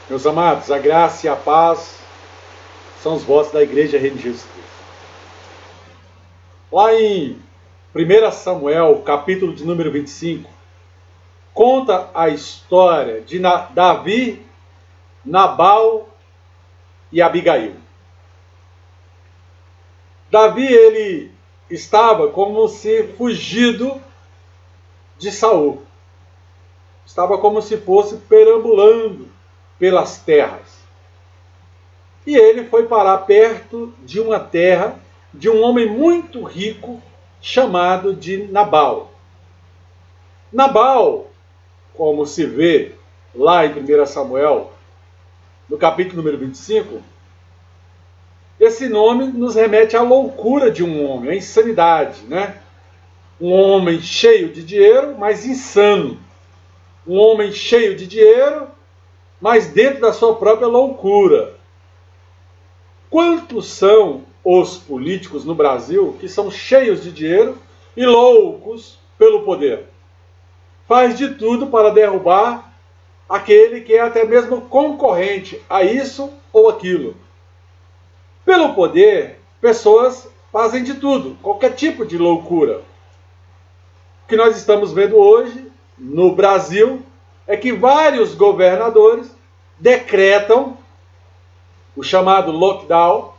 Meus amados, a graça e a paz são os votos da Igreja Reino de Jesus Cristo. Lá em 1 Samuel, capítulo de número 25, conta a história de Davi, Nabal e Abigail. Davi, ele estava como se fugido de Saul. Estava como se fosse perambulando pelas terras. E ele foi parar perto de uma terra de um homem muito rico chamado de Nabal. Nabal, como se vê lá em 1 Samuel, no capítulo número 25, esse nome nos remete à loucura de um homem, à insanidade, né? Um homem cheio de dinheiro, mas insano. Um homem cheio de dinheiro, mas dentro da sua própria loucura. Quantos são os políticos no Brasil que são cheios de dinheiro e loucos pelo poder? Faz de tudo para derrubar aquele que é até mesmo concorrente a isso ou aquilo. Pelo poder, pessoas fazem de tudo, qualquer tipo de loucura. O que nós estamos vendo hoje no Brasil é que vários governadores decretam o chamado lockdown,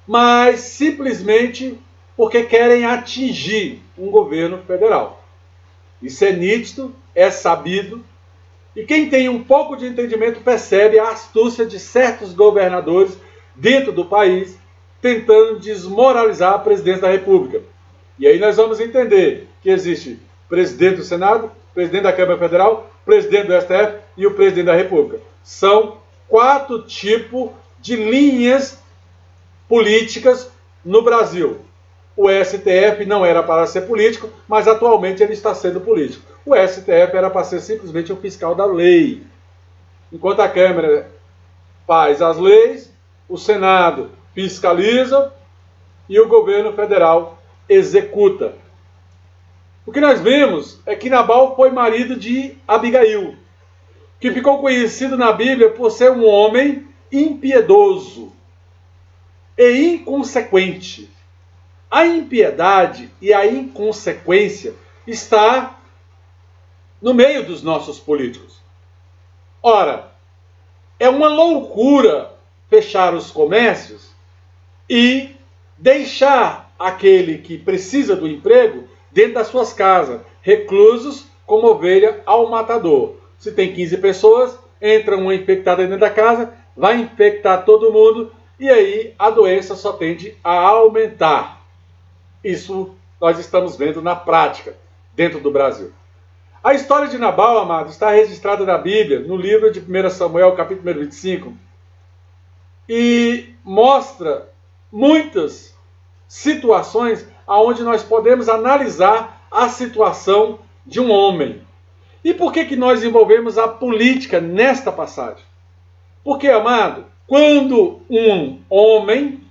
mas simplesmente porque querem atingir um governo federal. Isso é nítido, é sabido, e quem tem um pouco de entendimento percebe a astúcia de certos governadores dentro do país tentando desmoralizar a presidência da República. E aí nós vamos entender que existe presidente do Senado, presidente da Câmara Federal, presidente do STF e o presidente da República. São 4 tipos de linhas políticas no Brasil. O STF não era para ser político, mas atualmente ele está sendo político. O STF era para ser simplesmente o fiscal da lei. Enquanto a Câmara faz as leis, o Senado fiscaliza e o governo federal executa. O que nós vemos é que Nabal foi marido de Abigail, que ficou conhecido na Bíblia por ser um homem impiedoso e inconsequente. A impiedade e a inconsequência está no meio dos nossos políticos. Ora, é uma loucura fechar os comércios e deixar aquele que precisa do emprego dentro das suas casas, reclusos como ovelha ao matador. Se tem 15 pessoas, entra uma infectada dentro da casa, vai infectar todo mundo e aí a doença só tende a aumentar. Isso nós estamos vendo na prática, dentro do Brasil. A história de Nabal, amado, está registrada na Bíblia, no livro de 1 Samuel, capítulo 25, e mostra muitas situações onde nós podemos analisar a situação de um homem. E por que nós envolvemos a política nesta passagem? Porque, amado, quando um homem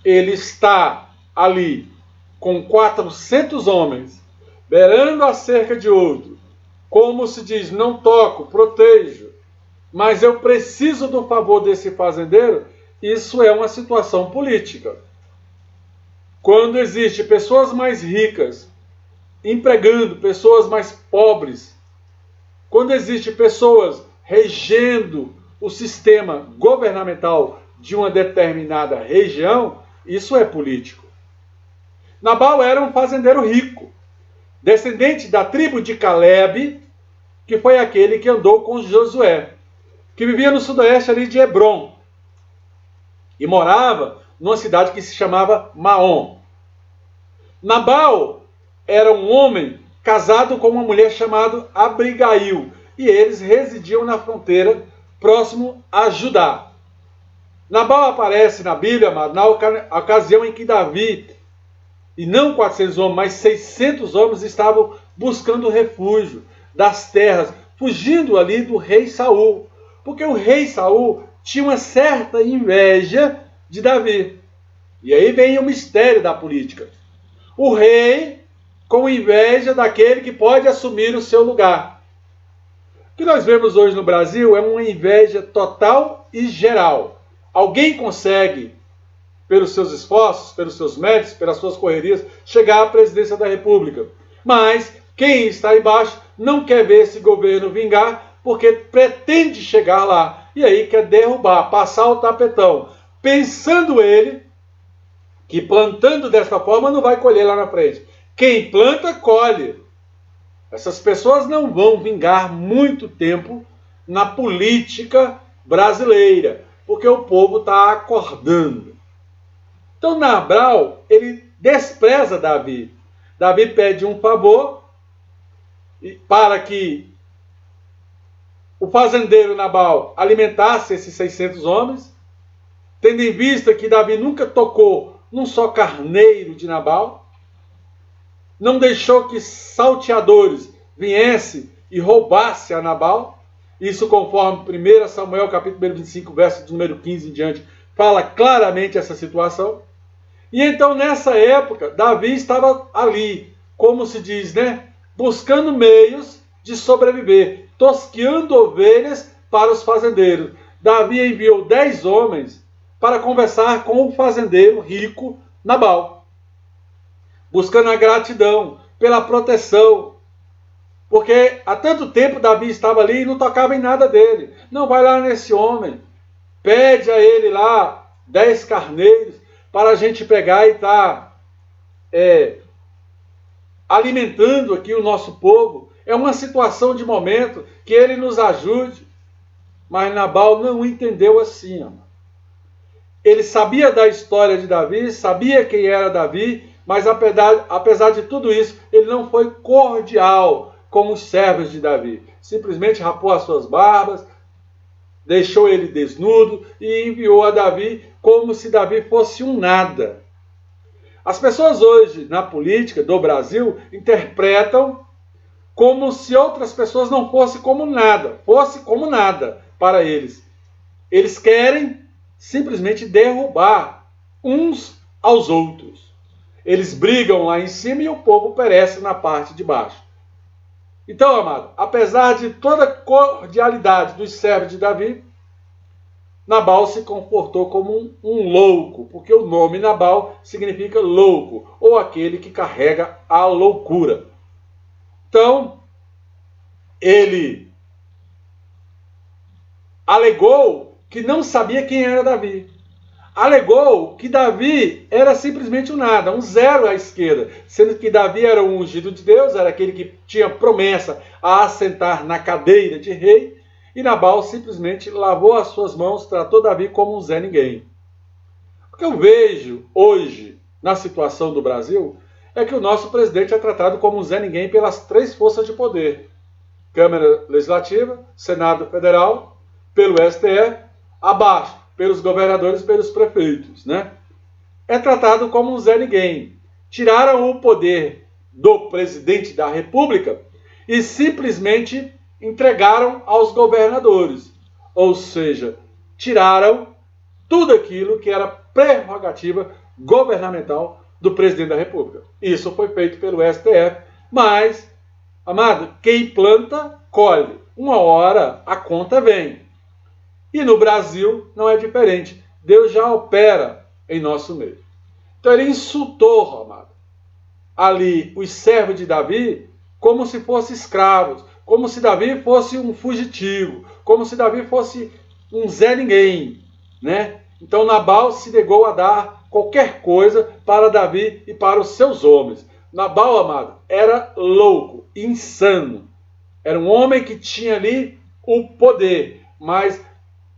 ele está ali com 400 homens, beirando a cerca de outro, como se diz, não toco, protejo, mas eu preciso do favor desse fazendeiro, isso é uma situação política. Quando existe pessoas mais ricas empregando pessoas mais pobres, quando existe pessoas regendo o sistema governamental de uma determinada região, isso é político. Nabal era um fazendeiro rico, descendente da tribo de Caleb, que foi aquele que andou com Josué, que vivia no sudoeste ali de Hebron, e morava numa cidade que se chamava Maom. Nabal era um homem casado com uma mulher chamada Abigail, e eles residiam na fronteira próximo a Judá. Nabal aparece na Bíblia, na ocasião em que Davi, e não 400 homens, mas 600 homens estavam buscando refúgio das terras, fugindo ali do rei Saul, porque o rei Saul tinha uma certa inveja de Davi. E aí vem o mistério da política. O rei com inveja daquele que pode assumir o seu lugar. O que nós vemos hoje no Brasil é uma inveja total e geral. Alguém consegue, pelos seus esforços, pelos seus méritos, pelas suas correrias, chegar à presidência da República. Mas quem está embaixo não quer ver esse governo vingar, porque pretende chegar lá. E aí quer derrubar, passar o tapetão, pensando ele que plantando dessa forma não vai colher lá na frente. Quem planta, colhe. Essas pessoas não vão vingar muito tempo na política brasileira, porque o povo está acordando. Então Nabal, ele despreza Davi. Davi pede um favor para que o fazendeiro Nabal alimentasse esses 600 homens, tendo em vista que Davi nunca tocou num só carneiro de Nabal, não deixou que salteadores viessem e roubassem a Nabal. Isso conforme 1 Samuel capítulo 25, verso número 15 em diante, fala claramente essa situação. E então nessa época, Davi estava ali, como se diz, né? Buscando meios de sobreviver, tosqueando ovelhas para os fazendeiros. Davi enviou 10 homens para conversar com o fazendeiro rico Nabal, buscando a gratidão pela proteção, porque há tanto tempo Davi estava ali e não tocava em nada dele. Não, vai lá nesse homem, pede a ele lá 10 carneiros para a gente pegar e estar alimentando aqui o nosso povo. É uma situação de momento que ele nos ajude. Mas Nabal não entendeu assim. Ele sabia da história de Davi, sabia quem era Davi, mas apesar de tudo isso, ele não foi cordial com os servos de Davi. Simplesmente rapou as suas barbas, deixou ele desnudo e enviou a Davi como se Davi fosse um nada. As pessoas hoje, na política do Brasil, interpretam como se outras pessoas não fossem como nada, fosse como nada para eles. Eles querem simplesmente derrubar uns aos outros. Eles brigam lá em cima e o povo perece na parte de baixo. Então, amado, apesar de toda a cordialidade dos servos de Davi, Nabal se comportou como um louco, porque o nome Nabal significa louco, ou aquele que carrega a loucura. Então, ele alegou que não sabia quem era Davi. Alegou que Davi era simplesmente um nada, um zero à esquerda, sendo que Davi era o ungido de Deus, era aquele que tinha promessa a assentar na cadeira de rei, e Nabal simplesmente lavou as suas mãos, tratou Davi como um Zé Ninguém. O que eu vejo hoje na situação do Brasil é que o nosso presidente é tratado como um Zé Ninguém pelas 3 forças de poder: Câmara Legislativa, Senado Federal, pelo STF, abaixo, pelos governadores e pelos prefeitos, né? É tratado como um Zé Ninguém. Tiraram o poder do presidente da República e simplesmente entregaram aos governadores. Ou seja, tiraram tudo aquilo que era prerrogativa governamental do presidente da República. Isso foi feito pelo STF, mas, amado, quem planta, colhe. Uma hora a conta vem. E no Brasil não é diferente. Deus já opera em nosso meio. Então ele insultou, amado, ali os servos de Davi como se fossem escravos, como se Davi fosse um fugitivo, como se Davi fosse um Zé Ninguém, né? Então Nabal se negou a dar qualquer coisa para Davi e para os seus homens. Nabal, amado, era louco, insano. Era um homem que tinha ali o poder, mas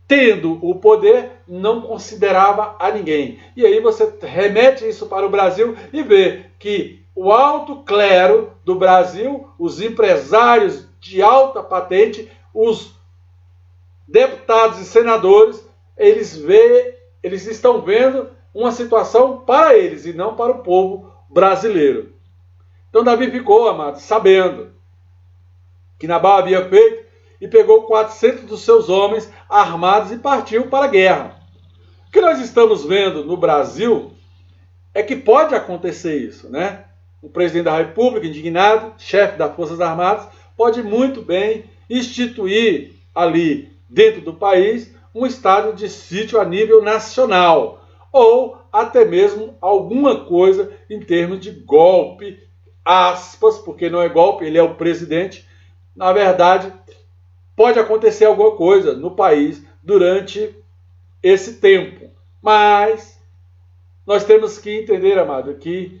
tendo o poder, não considerava a ninguém. E aí você remete isso para o Brasil e vê que o alto clero do Brasil, os empresários de alta patente, os deputados e senadores, eles estão vendo uma situação para eles e não para o povo brasileiro. Então Davi ficou, amado, sabendo que Nabal havia feito e pegou 400 dos seus homens armados e partiu para a guerra. O que nós estamos vendo no Brasil é que pode acontecer isso, né? O presidente da República, indignado, chefe das Forças Armadas, pode muito bem instituir ali dentro do país um estado de sítio a nível nacional, ou até mesmo alguma coisa em termos de golpe, aspas, porque não é golpe, ele é o presidente. Na verdade, pode acontecer alguma coisa no país durante esse tempo, mas nós temos que entender, amado, que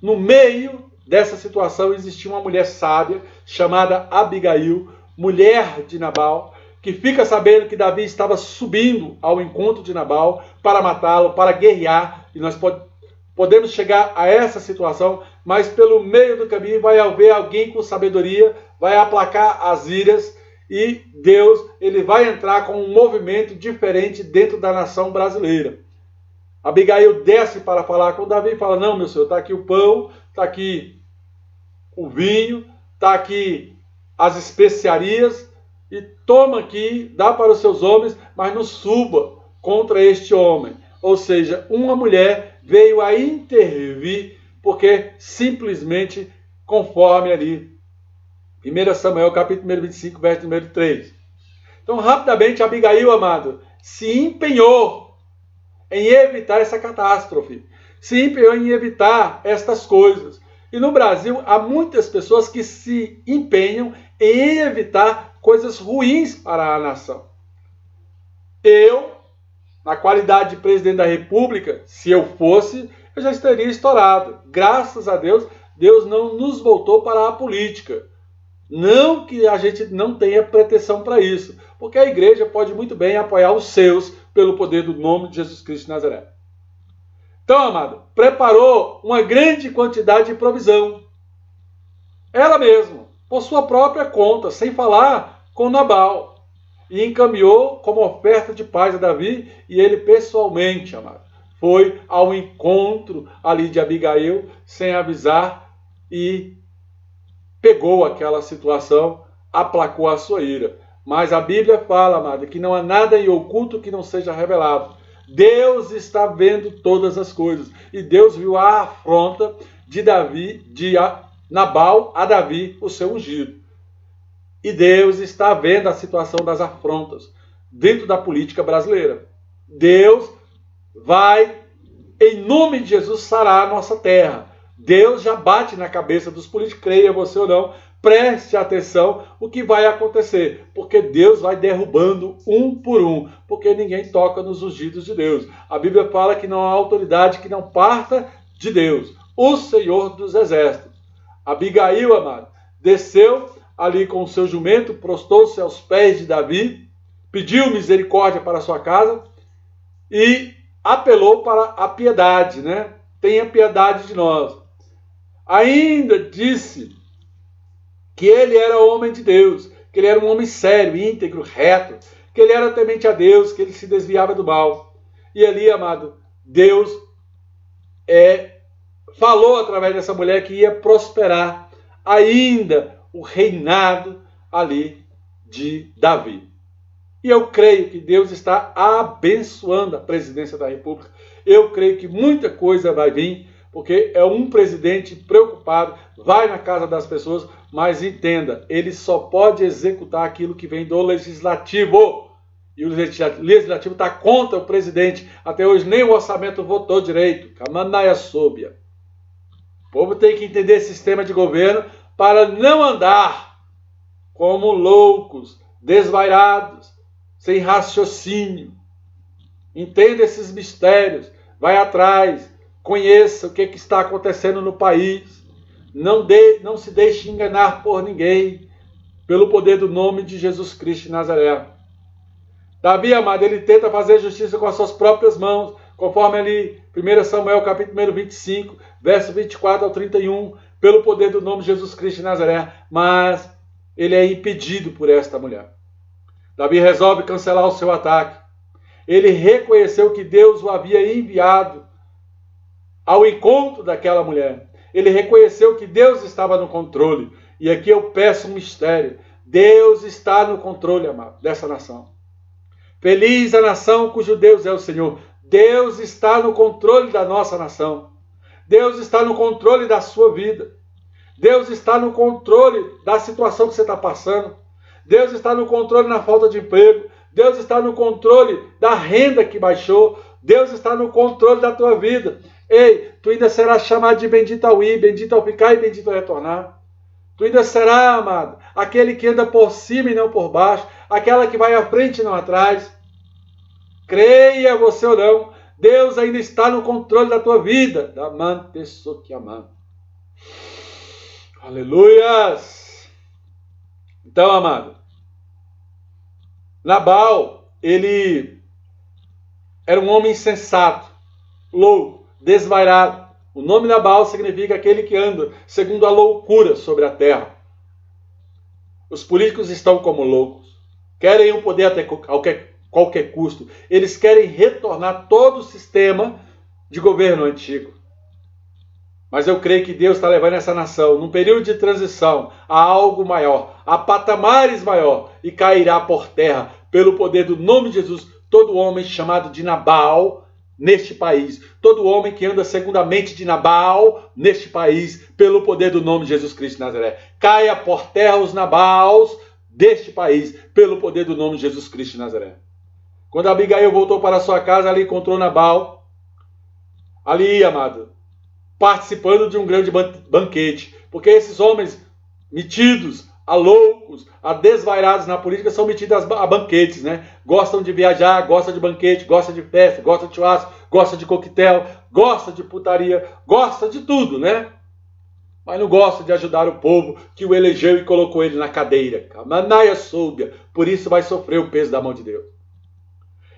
no meio dessa situação existia uma mulher sábia chamada Abigail, mulher de Nabal, que fica sabendo que Davi estava subindo ao encontro de Nabal para matá-lo, para guerrear, e nós podemos chegar a essa situação, mas pelo meio do caminho vai haver alguém com sabedoria, vai aplacar as iras, e Deus ele vai entrar com um movimento diferente dentro da nação brasileira. Abigail desce para falar com Davi e fala: não, meu senhor, está aqui o pão, está aqui o vinho, está aqui as especiarias, e toma aqui, dá para os seus homens, mas não suba contra este homem. Ou seja, uma mulher veio a intervir, porque simplesmente conforme ali 1 Samuel capítulo 25, verso número 3. Então, rapidamente, Abigail, amado, se empenhou em evitar essa catástrofe, se empenhou em evitar estas coisas. E no Brasil, há muitas pessoas que se empenham em evitar coisas ruins para a nação. Eu, na qualidade de presidente da República, se eu fosse, eu já estaria estourado. Graças a Deus, Deus não nos voltou para a política. Não que a gente não tenha pretensão para isso, porque a igreja pode muito bem apoiar os seus pelo poder do nome de Jesus Cristo de Nazaré. Então, amado, preparou uma grande quantidade de provisão. Ela mesma, por sua própria conta, sem falar com Nabal. E encaminhou como oferta de paz a Davi, e ele pessoalmente, amado, foi ao encontro ali de Abigail, sem avisar, e pegou aquela situação, aplacou a sua ira. Mas a Bíblia fala, amado, que não há nada em oculto que não seja revelado. Deus está vendo todas as coisas. E Deus viu a afronta de Nabal a Davi, o seu ungido. E Deus está vendo a situação das afrontas dentro da política brasileira. Deus vai, em nome de Jesus, sarar a nossa terra. Deus já bate na cabeça dos políticos, creia você ou não, preste atenção o que vai acontecer, porque Deus vai derrubando um por um, porque ninguém toca nos ungidos de Deus. A Bíblia fala que não há autoridade que não parta de Deus, o Senhor dos Exércitos. Abigail, amado, desceu ali com o seu jumento, prostou-se aos pés de Davi, pediu misericórdia para a sua casa e apelou para a piedade, né? Tenha piedade de nós. Ainda disse que ele era homem de Deus, que ele era um homem sério, íntegro, reto, que ele era temente a Deus, que ele se desviava do mal. E ali, amado, Deus falou através dessa mulher que ia prosperar ainda o reinado ali de Davi. E eu creio que Deus está abençoando a presidência da República. Eu creio que muita coisa vai vir, porque é um presidente preocupado, vai na casa das pessoas, mas entenda, ele só pode executar aquilo que vem do legislativo. E o legislativo está contra o presidente. Até hoje nem o orçamento votou direito. Camanaia sóbia. O povo tem que entender esse sistema de governo para não andar como loucos, desvairados, sem raciocínio. Entenda esses mistérios, vai atrás, conheça o que está acontecendo no país. Não se deixe enganar por ninguém, pelo poder do nome de Jesus Cristo de Nazaré. Davi, amado, ele tenta fazer justiça com as suas próprias mãos, conforme ali 1 Samuel capítulo 25, verso 24 ao 31, pelo poder do nome de Jesus Cristo de Nazaré, mas ele é impedido por esta mulher. Davi resolve cancelar o seu ataque. Ele reconheceu que Deus o havia enviado ao encontro daquela mulher. Ele reconheceu que Deus estava no controle. E aqui eu peço um mistério. Deus está no controle, amado, dessa nação. Feliz a nação cujo Deus é o Senhor. Deus está no controle da nossa nação. Deus está no controle da sua vida. Deus está no controle da situação que você está passando. Deus está no controle na falta de emprego. Deus está no controle da renda que baixou. Deus está no controle da tua vida. Ei, tu ainda serás chamado de bendito ao ir, bendito ao ficar e bendito ao retornar. Tu ainda será, amado, aquele que anda por cima e não por baixo, aquela que vai à frente e não atrás. Creia você ou não, Deus ainda está no controle da tua vida. Aleluias! Então, amado, Nabal, ele era um homem insensato, louco, desvairado. O nome Nabal significa aquele que anda segundo a loucura sobre a terra. Os políticos estão como loucos. Querem o poder até qualquer custo. Eles querem retornar todo o sistema de governo antigo. Mas eu creio que Deus está levando essa nação, num período de transição, a algo maior, a patamares maior, e cairá por terra, pelo poder do nome de Jesus, todo homem chamado de Nabal neste país. Todo homem que anda segundo a mente de Nabal neste país, pelo poder do nome de Jesus Cristo de Nazaré. Caia por terra os Nabals deste país, pelo poder do nome de Jesus Cristo de Nazaré. Quando Abigail voltou para sua casa, ali encontrou Nabal. Ali, amado, participando de um grande banquete. Porque esses homens metidos, a loucos, a desvairados na política, são metidos a banquetes, né? Gostam de viajar, gostam de banquete, gostam de festa, gostam de churrasco, gostam de coquetel, gostam de putaria, gostam de tudo, né? Mas não gostam de ajudar o povo que o elegeu e colocou ele na cadeira. Manaia súbia, por isso vai sofrer o peso da mão de Deus.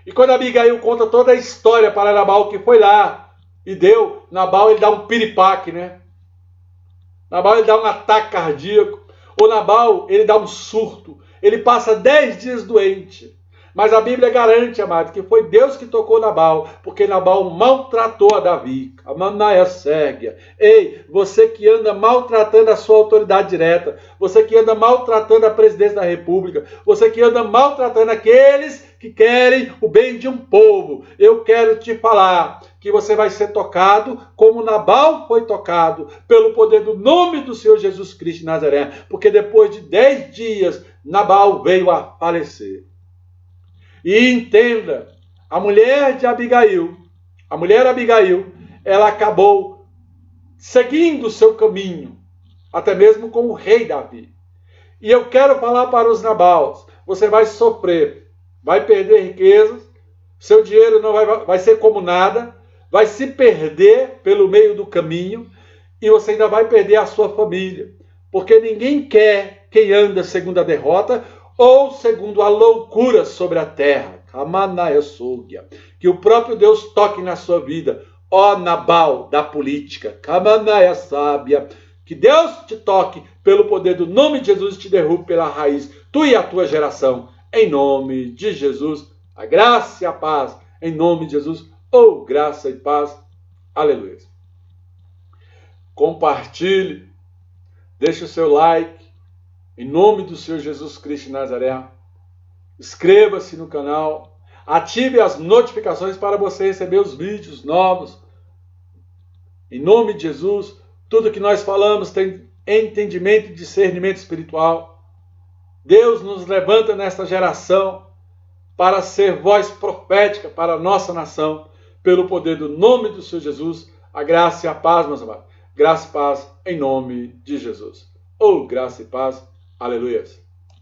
E quando Abigail conta toda a história para Nabal, que foi lá e deu, Nabal ele dá um piripaque, né? Nabal ele dá um ataque cardíaco. O Nabal, ele dá um surto. Ele passa 10 dias doente. Mas a Bíblia garante, amado, que foi Deus que tocou Nabal, porque Nabal maltratou a Davi. A Manaia Sérgia. Ei, você que anda maltratando a sua autoridade direta, você que anda maltratando a presidência da República, você que anda maltratando aqueles que querem o bem de um povo, eu quero te falar que você vai ser tocado como Nabal foi tocado, pelo poder do nome do Senhor Jesus Cristo de Nazaré, porque depois de 10 dias, Nabal veio a falecer. E entenda, a mulher Abigail, ela acabou seguindo o seu caminho, até mesmo com o rei Davi. E eu quero falar para os Nabals, você vai sofrer, vai perder riquezas, seu dinheiro não vai ser como nada, vai se perder pelo meio do caminho e você ainda vai perder a sua família. Porque ninguém quer quem anda segundo a derrota ou segundo a loucura sobre a terra. Que o próprio Deus toque na sua vida, ó Nabal da política. Que Deus te toque pelo poder do nome de Jesus e te derrube pela raiz, tu e a tua geração. Em nome de Jesus, a graça e a paz. Em nome de Jesus, graça e paz. Aleluia. Compartilhe, deixe o seu like. Em nome do Senhor Jesus Cristo de Nazaré. Inscreva-se no canal. Ative as notificações para você receber os vídeos novos. Em nome de Jesus, tudo que nós falamos tem entendimento e discernimento espiritual. Deus nos levanta nesta geração para ser voz profética para a nossa nação, pelo poder do nome do Senhor Jesus, a graça e a paz, meus amados. Graça e paz em nome de Jesus. Graça e paz. Aleluia.